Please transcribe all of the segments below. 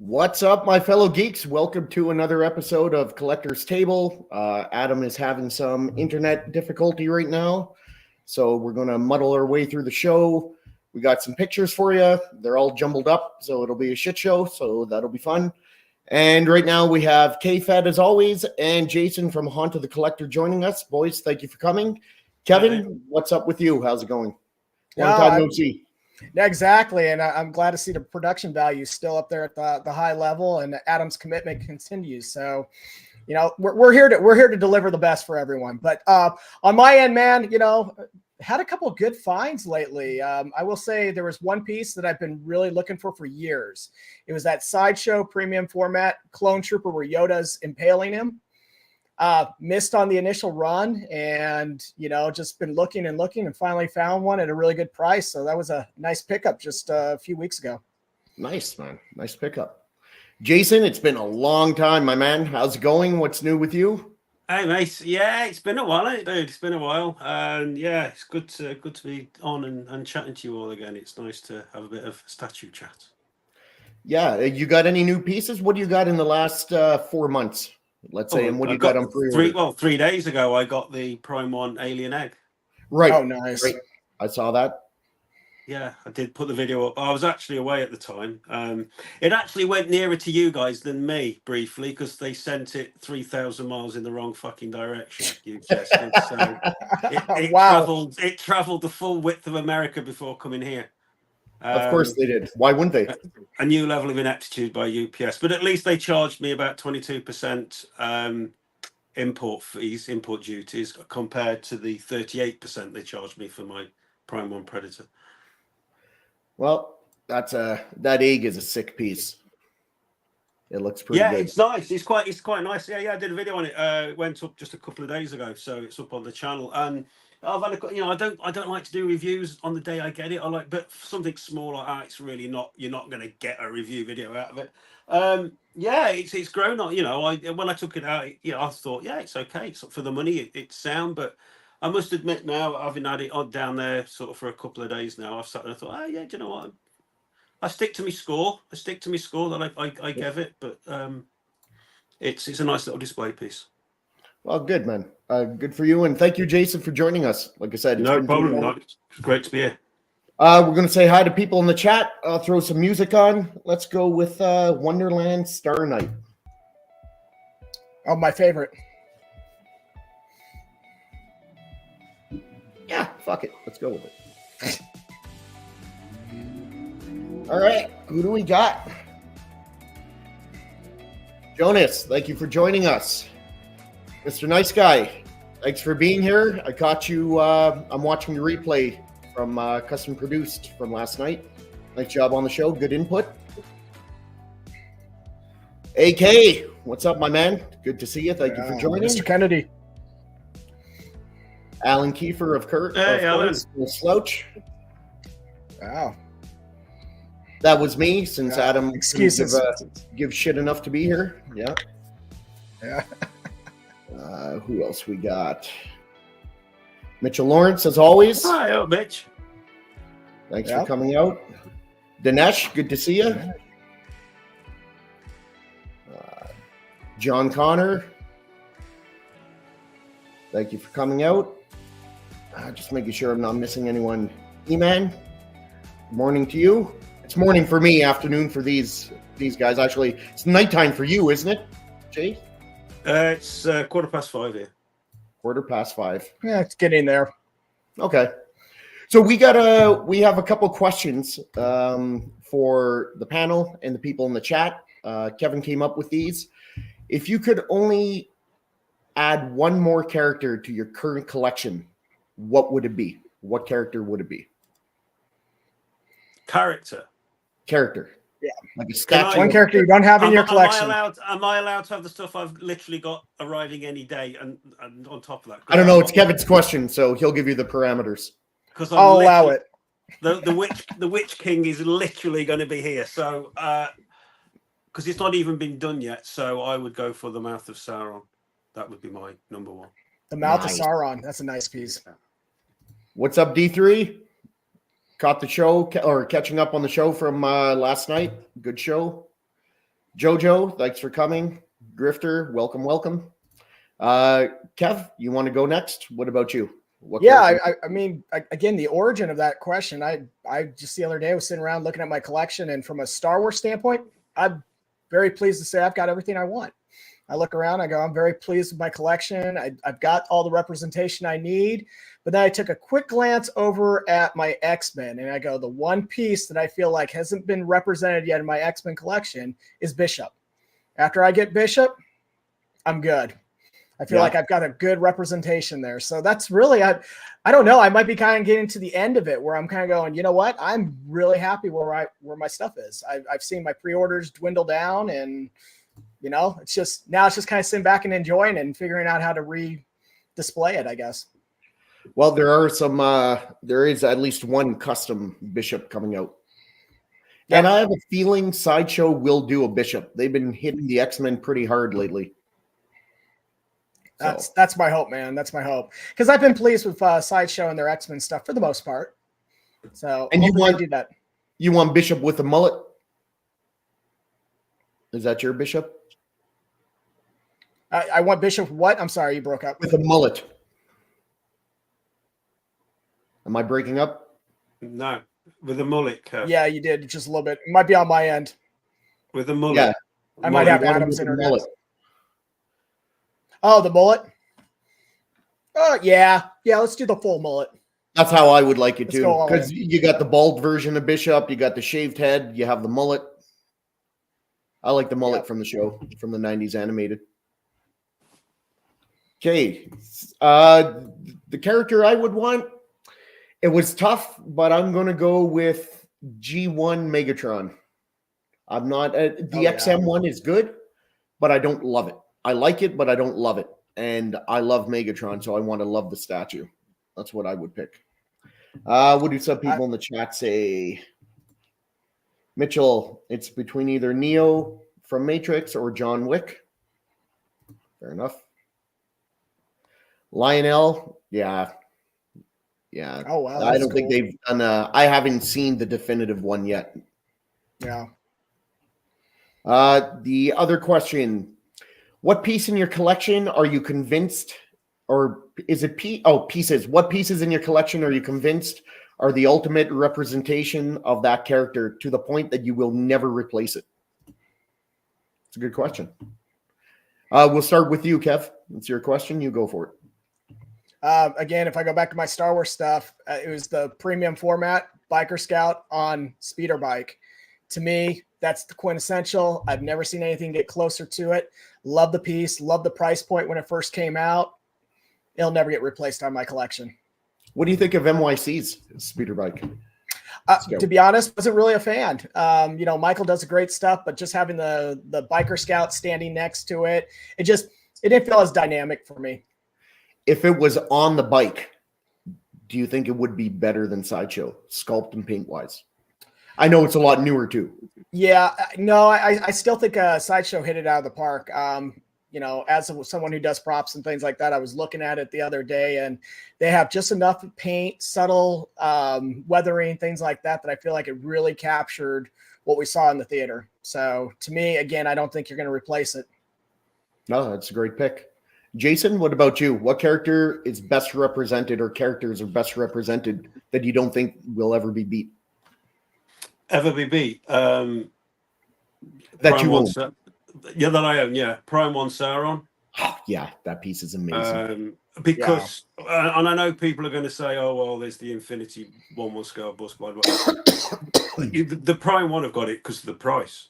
What's up, my fellow geeks? Welcome to another episode of Collector's Table. Adam is having some internet difficulty right now, so we're going to muddle our way through the show. We got some pictures for you. They're all jumbled up, so it'll be a shit show, so that'll be fun. And right now we have K-Fed as always, and Jason from Haunt of the Collector joining us. Boys, thank you for coming. Kevin, what's up with you? How's it going? Long time no see. Yeah, exactly. And I'm glad to see the production value still up there at the high level, and Adam's commitment continues. So, you know, we're here to deliver the best for everyone. But on my end, man, you know, had a couple of good finds lately. I will say there was one piece that I've been really looking for years. It was that Sideshow premium format clone trooper where Yoda's impaling him. Missed on the initial run, and you know, just been looking and finally found one at a really good price. So that was a nice pickup just a few weeks ago. Nice, man. Nice pickup. Jason, it's been a long time, my man. How's it going? What's new with you? Hey, mate. Yeah, it's been a while, ain't it, dude? It's been a while, and yeah, it's good to be on and chatting to you all again. It's nice to have a bit of statue chat. Yeah, you got any new pieces? What do you got in the last 4 months? Let's say, and what do you got on pre-order? 3 days ago, I got the Prime 1 Alien Egg. Right. Oh, nice. Right. I saw that. Yeah, I did put the video up. I was actually away at the time. It actually went nearer to you guys than me briefly because they sent it 3,000 miles in the wrong fucking direction. You guessed it. So Wow. It traveled the full width of America before coming here. Of course they did. Why wouldn't they? A new level of ineptitude by UPS, but at least they charged me about 22% import duties compared to the 38% they charged me for my Prime 1 Predator. Well, that egg is a sick piece. It looks pretty good. Yeah, it's nice. It's quite nice. Yeah, I did a video on it. It went up just a couple of days ago, so it's up on the channel. And I've had I don't like to do reviews on the day I get it. But for something small like that, it's really not. You're not going to get a review video out of it. Yeah, it's grown on. You know, when I took it out, I thought, yeah, it's okay. It's for the money. It's sound, but I must admit now, having had it down there sort of for a couple of days now, I've sat there and thought, oh yeah, do you know what? I stick to my score. That I gave it, but it's a nice little display piece. Well, good, man. Good for you, and thank you, Jason, for joining us. Like I said, no problem. It's great to be here. We're going to say hi to people in the chat. I'll throw some music on. Let's go with Wonderland Star Night. Oh, my favorite. Yeah, fuck it. Let's go with it. All right, who do we got? Jonas, thank you for joining us. Mr. Nice Guy, thanks for being here. I caught you. I'm watching the replay from Custom Produced from last night. Nice job on the show. Good input. AK, what's up, my man? Good to see you. Thank you for joining. Mr. Kennedy. Alan Kiefer of Kurt. Hey, Alan. No slouch. Wow. That was me, since Adam excuses give shit enough to be here. Yeah. Yeah. Who else we got? Mitchell Lawrence, as always. Hi, Mitch. Thanks for coming out. Dinesh, good to see you. John Connor, thank you for coming out. Just making sure I'm not missing anyone. E-Man, good morning to you. It's morning for me, afternoon for these guys. Actually, it's nighttime for you, isn't it, Jay? It's 5:15 here. 5:15. Yeah, it's getting there. Okay. So we have a couple questions for the panel and the people in the chat. Kevin came up with these. If you could only add one more character to your current collection, what would it be? What character would it be? Character. Yeah. Like a statue. One character you don't have in your collection. Am I allowed to have the stuff I've literally got arriving any day and on top of that? I don't know. It's Kevin's question, so he'll give you the parameters. Because I'll allow it. The Witch King is literally going to be here. So, because it's not even been done yet, so I would go for the Mouth of Sauron. That would be my number one. The Mouth of Sauron. That's a nice piece. What's up, D3? Caught the show or catching up on the show from last night. Good show. Jojo, thanks for coming. Grifter, welcome, welcome. Kev, you want to go next? What about you? What Yeah, character- I mean, again, the origin of that question, I just the other day was sitting around looking at my collection, and from a Star Wars standpoint, I'm very pleased to say I've got everything I want. I look around, I go, I'm very pleased with my collection. I've got all the representation I need. But then I took a quick glance over at my X-Men, and I go, the one piece that I feel like hasn't been represented yet in my X-Men collection is Bishop. After I get Bishop, I'm good. I feel like I've got a good representation there. So that's really, I don't know. I might be kind of getting to the end of it where I'm kind of going, you know what? I'm really happy where my stuff is. I've seen my pre-orders dwindle down, and it's just kind of sitting back and enjoying it and figuring out how to re-display it, I guess. Well, there is at least one custom Bishop coming out. Yep. And I have a feeling Sideshow will do a Bishop. They've been hitting the X-Men pretty hard lately. That's my hope, man. That's my hope. Because I've been pleased with Sideshow and their X-Men stuff for the most part. So and you want to do that. You want Bishop with a mullet? Is that your Bishop? I want Bishop what? I'm sorry, you broke up. With a mullet. Am I breaking up? No, with a mullet, Kev. Yeah, you did just a little bit. It might be on my end. With a mullet. Yeah. I might have Adam's internet. Mullet. Oh, the mullet? Oh, yeah. Yeah, let's do the full mullet. That's how I would like it too. Because you got the bald version of Bishop, you got the shaved head, you have the mullet. I like the mullet from the show, from the 90s animated. Okay. The character I would want, it was tough, but I'm going to go with G1 Megatron. I'm not, the XM one is good, but I don't love it. I like it, but I don't love it. And I love Megatron, so I want to love the statue. That's what I would pick. What do some people in the chat say? Mitchell, it's between either Neo from Matrix or John Wick. Fair enough. Lionel, yeah. Oh, wow. I don't think they've done I haven't seen the definitive one yet. Yeah. The other question, what piece in your collection are you convinced, or is it pieces? What pieces in your collection are you convinced are the ultimate representation of that character to the point that you will never replace it? It's a good question. We'll start with you, Kev. It's your question. You go for it. Again, if I go back to my Star Wars stuff, it was the premium format Biker Scout on speeder bike. To me, that's the quintessential. I've never seen anything get closer to it. Love the piece. Love the price point when it first came out. It'll never get replaced on my collection. What do you think of NYC's speeder bike? To be honest, wasn't really a fan. Michael does great stuff, but just having the Biker Scout standing next to it, it didn't feel as dynamic for me. If it was on the bike, do you think it would be better than Sideshow, sculpt and paint wise? I know it's a lot newer too. Yeah, no, I still think Sideshow hit it out of the park. As someone who does props and things like that, I was looking at it the other day, and they have just enough paint, subtle weathering, things like that I feel like it really captured what we saw in the theater. So to me, again, I don't think you're going to replace it. No, that's a great pick. Jason, what about you? What character is best represented, or characters are best represented that you don't think will ever be beat? Ever be beat? That you own. Yeah, that I own, yeah. Prime 1 Sauron. Oh, yeah, that piece is amazing. Because, and I know people are going to say, oh, well, there's the Infinity 1 scale bus, blah, blah. The Prime 1 have got it because of the price.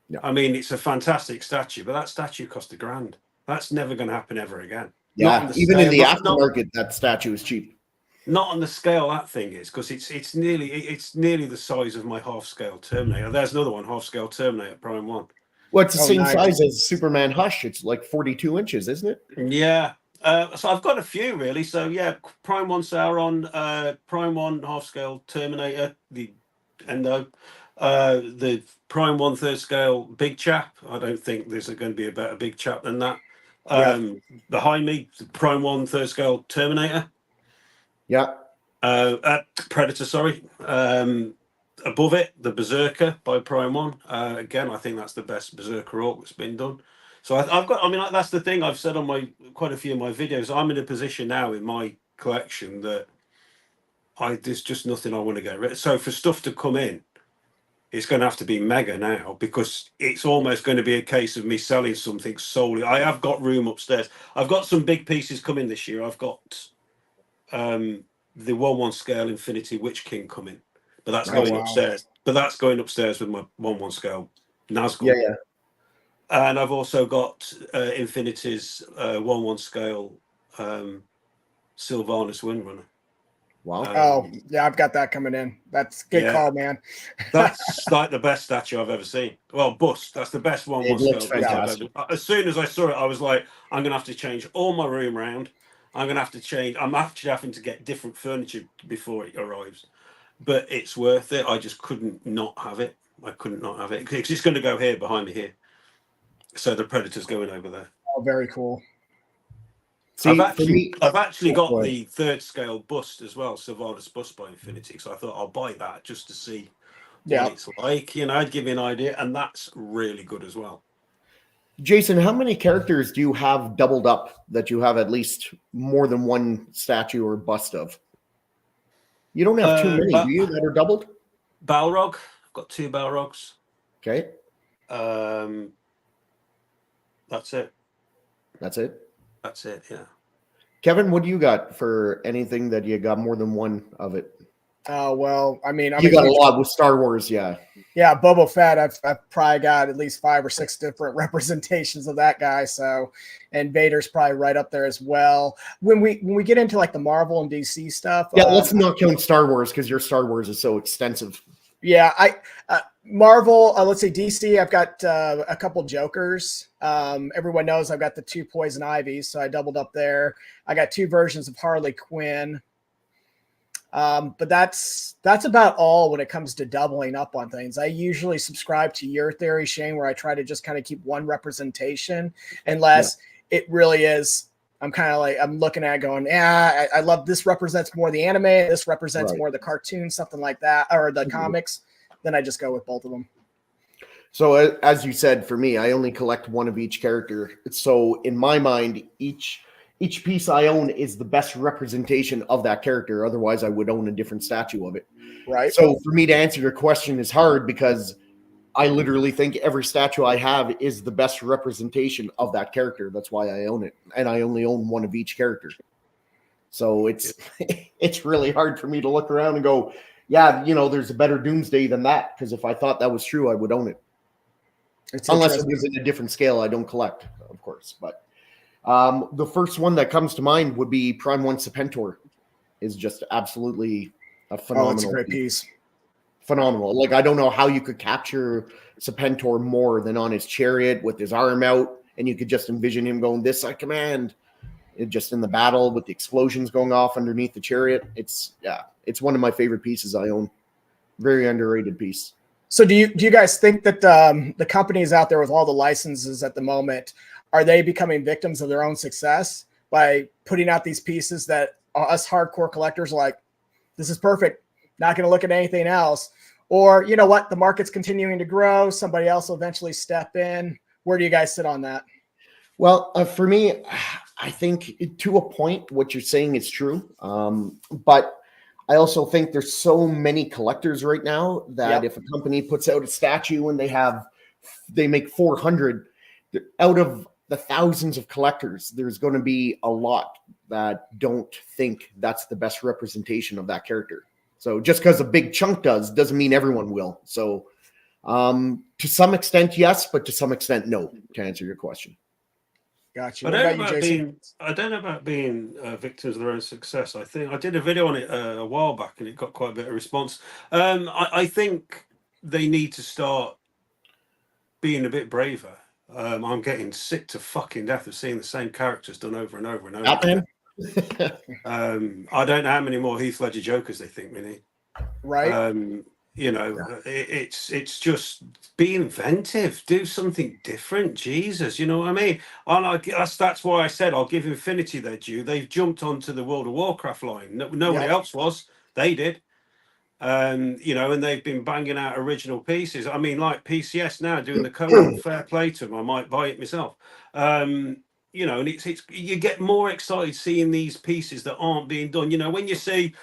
Yeah. I mean, it's a fantastic statue, but that statue cost $1,000. That's never going to happen ever again. Yeah, even in the aftermarket, that statue is cheap. Not on the scale that thing is, because it's nearly the size of my half-scale Terminator. There's another one, half-scale Terminator Prime 1. Well, it's the same size as Superman Hush. It's like 42 inches, isn't it? Yeah. So I've got a few, really. So, yeah, Prime 1 Sauron, Prime 1 half-scale Terminator, the Endo, the Prime 1/3 scale Big Chap. I don't think there's going to be a better Big Chap than that. Behind me, the Prime 1/3 scale Terminator. Yeah. Predator, sorry. above it, the Berserker by Prime One. Again, I think that's the best Berserker Orc that's been done. So I've got. I mean, that's the thing I've said on my quite a few of my videos. I'm in a position now in my collection that there's just nothing I want to get rid of. So for stuff to come in, it's going to have to be mega now, because it's almost going to be a case of me selling something solely. I have got room upstairs. I've got some big pieces coming this year. I've got the 1/1 scale Infinity Witch King coming, but that's going upstairs. But that's going upstairs with my 1/1 scale Nazgul. Yeah. And I've also got Infinity's 1/1 scale Sylvanas Windrunner. Wow. Yeah, I've got that coming in. That's good call, man. That's like the best statue I've ever seen. Well, bust. That's the best 1/1 scale bust I've ever. As soon as I saw it, I was like, I'm gonna have to change all my room around. I'm gonna have to change. I'm actually having to get different furniture before it arrives, but it's worth it. I just couldn't not have it. I couldn't not have it because it's going to go here behind me here. So the Predator's going over there. Oh, very cool. See, I've actually got the 3rd scale bust as well, Sylvanas bust by Infinity. So I thought I'll buy that just to see what it's like. You know, I'd give you an idea, and that's really good as well. Jason, how many characters do you have doubled up that you have at least more than one statue or bust of? You don't have too many, do you, that are doubled? Balrog. I've got 2 Balrogs. Okay. That's it. That's it? That's it, yeah. Kevin, what do you got for anything that you got more than one of it? Well, I mean, you got a lot with Star Wars, yeah. Yeah, Boba Fett. I've probably got at least 5 or 6 different representations of that guy. So, and Vader's probably right up there as well. When we get into like the Marvel and DC stuff, let's not count Star Wars because your Star Wars is so extensive. Yeah, Marvel. Let's say DC. I've got a couple Jokers. Everyone knows I've got the 2 Poison Ivies, so I doubled up there. I got 2 versions of Harley Quinn. But that's about all when it comes to doubling up on things. I usually subscribe to your theory, Shane, where I try to just kind of keep one representation, unless it really is. I'm kind of like, I'm looking at it going, I love this represents more the anime. This represents more the cartoon, something like that, or the comics. Then I just go with both of them. So as you said, for me, I only collect one of each character. So in my mind, each piece I own is the best representation of that character. Otherwise, I would own a different statue of it. Right. So for me to answer your question is hard because I literally think every statue I have is the best representation of that character. That's why I own it. And I only own one of each character. So it's really hard for me to look around and go, yeah, there's a better Doomsday than that. Because if I thought that was true, I would own it. Unless it was in a different scale I don't collect, of course. But the first one that comes to mind would be Prime 1 Serpentor. Is just absolutely a phenomenal it's a great piece. Phenomenal. Like, I don't know how you could capture Serpentor more than on his chariot with his arm out, and you could just envision him going, "This I command." Just in the battle with the explosions going off underneath the chariot. It's one of my favorite pieces I own. Very underrated piece. So do you guys think that the companies out there with all the licenses at the moment, are they becoming victims of their own success by putting out these pieces that us hardcore collectors are like, this is perfect, not going to look at anything else? Or, you know what, the market's continuing to grow, somebody else will eventually step in. Where do you guys sit on that? Well, for me, I think to a point what you're saying is true. But I also think there's so many collectors right now that if a company puts out a statue and they make 400 out of the thousands of collectors, there's going to be a lot that don't think that's the best representation of that character. So just because a big chunk doesn't mean everyone will. So to some extent, yes, but to some extent, no, to answer your question. Gotcha. I don't know about being victims of their own success. I think I did a video on it a while back and it got quite a bit of response. I think they need to start being a bit braver. I'm getting sick to fucking death of seeing the same characters done over and over and over again. I don't know how many more Heath Ledger Jokers they think we need. Right. It's just be inventive, do something different. Jesus, you know what I mean? That's why I said I'll give Infinity their due. They've jumped onto the World of Warcraft line. Nobody else was. They did. You know, and they've been banging out original pieces. I mean, like PCS now doing the co-op, fair play to them. I might buy it myself. You know, and it's you get more excited seeing these pieces that aren't being done. You know, when you see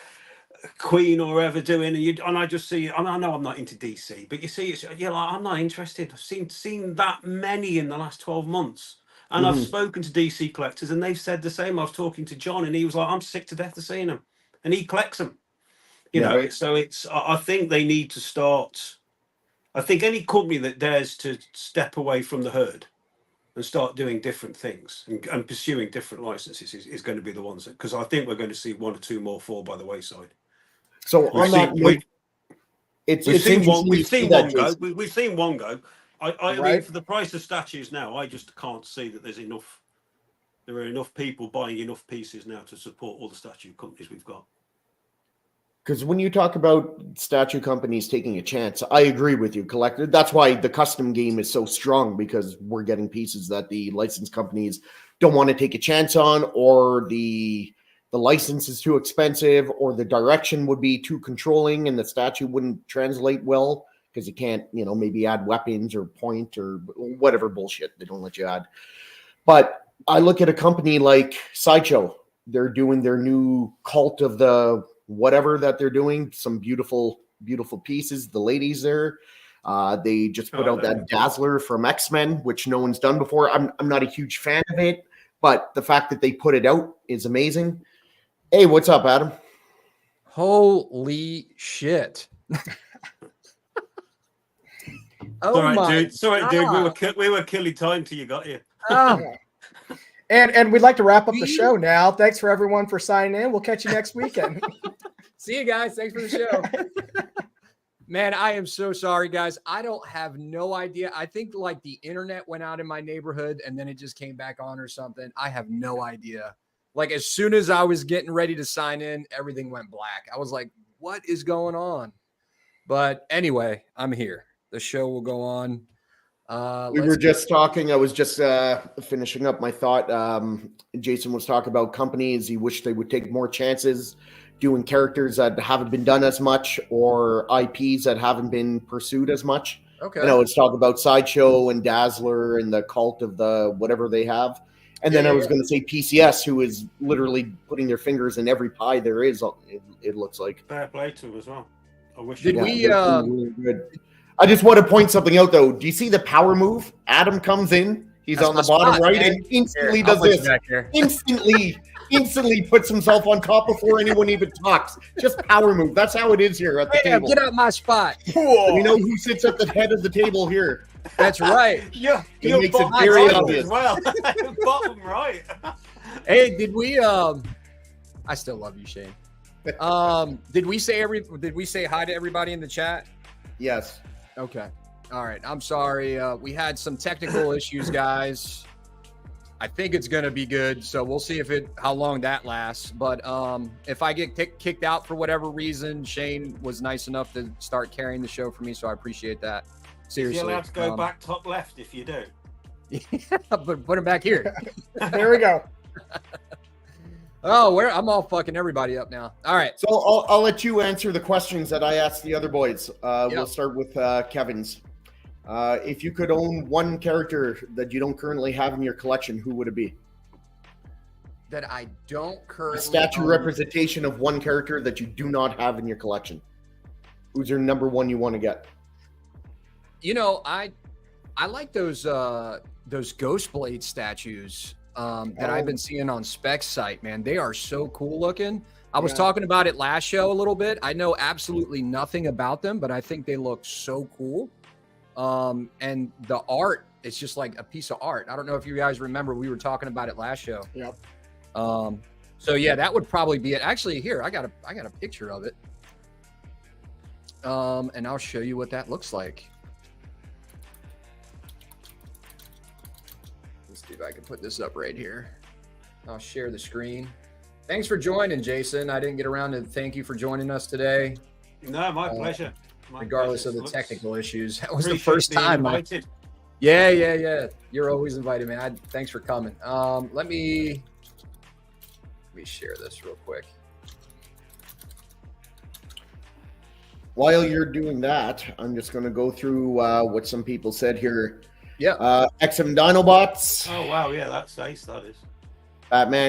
Queen or ever doing, and I just see, and I know I'm not into DC, but you see, you're like, I'm not interested. I've seen that many in the last 12 months. And I've spoken to DC collectors and they've said the same. I was talking to John and he was like, I'm sick to death of seeing them. And he collects them. You know, I think they need to start. I think any company that dares to step away from the herd and start doing different things and pursuing different licenses is going to be the ones that, because I think we're going to see one or two more fall by the wayside. So on that note, we've seen one go. Jason. We've seen one go. I mean, for the price of statues now, I just can't see that there's enough. There are enough people buying enough pieces now to support all the statue companies we've got. Because when you talk about statue companies taking a chance, I agree with you, Collector. That's why the custom game is so strong, because we're getting pieces that the license companies don't want to take a chance on, or the license is too expensive, or the direction would be too controlling and the statue wouldn't translate well because you can't, you know, maybe add weapons or point or whatever bullshit they don't let you add. But I look at a company like Sideshow. They're doing their new Cult of the whatever that they're doing. Some beautiful, beautiful pieces. The ladies there. They just put out that Dazzler from X-Men, which no one's done before. I'm not a huge fan of it, but the fact that they put it out is amazing. Hey, what's up, Adam? Holy shit. Oh, all right, dude. Sorry, dude. We were killing time till you got here. Oh. And we'd like to wrap up the show now. Thanks for everyone for signing in. We'll catch you next weekend. See you guys. Thanks for the show. Man, I am so sorry, guys. I don't have no idea. I think like the internet went out in my neighborhood and then it just came back on or something. I have no idea. Like as soon as I was getting ready to sign in, everything went black. I was like, what is going on? But anyway, I'm here. The show will go on. We were just talking. I was just finishing up my thought. Jason was talking about companies. He wished they would take more chances doing characters that haven't been done as much, or IPs that haven't been pursued as much. Okay. You know, it's talk about Sideshow and Dazzler and the Cult of the whatever they have. And then I was going to say PCS, who is literally putting their fingers in every pie there is. It looks like. Fair play to them as well. I wish. Did we? Really good. I just want to point something out, though. Do you see the power move? Adam comes in. He's on the bottom right and instantly does this. Instantly puts himself on top before anyone even talks. Just power move. That's how it is here at the table. Get out my spot. We know who sits at the head of the table here. That's right. You're makes it bottom very right obvious. as well. Bottom right. Hey, did we? I still love you, Shane. Did we say hi to everybody in the chat? Yes. Okay. All right. I'm sorry. We had some technical issues, guys. I think it's going to be good. So we'll see how long that lasts. But if I get kicked out for whatever reason, Shane was nice enough to start carrying the show for me. So I appreciate that. Seriously. You're allowed to go back top left if you do. But put him back here. There we go. Oh, I'm all fucking everybody up now. All right. So I'll let you answer the questions that I asked the other boys. We'll start with Kevin's. If you could own one character that you don't currently have in your collection, who would it be? That I don't currently A statue own. representation of one character that you do not have in your collection. Who's your number one you want to get? You know, I like those Ghostblade statues that I've been seeing on Spec's site, man. They are so cool looking. I was talking about it last show a little bit. I know absolutely nothing about them, but I think they look so cool. And the art, it's just like a piece of art. I don't know if you guys remember, we were talking about it last show. Yep. So yeah, that would probably be it. Actually, here, I got a picture of it. And I'll show you what that looks like. Let's see if I can put this up right here. I'll share the screen. Thanks for joining, Jason. I didn't get around to thank you for joining us today. No, my pleasure. Regardless of the technical issues. That was the first time. Invited. Yeah. You're always invited, man. Thanks for coming. Let me share this real quick. while you're doing that, I'm just going to go through what some people said here. Yeah. XM Dinobots, Oh wow, yeah, that's ace. That is. Batman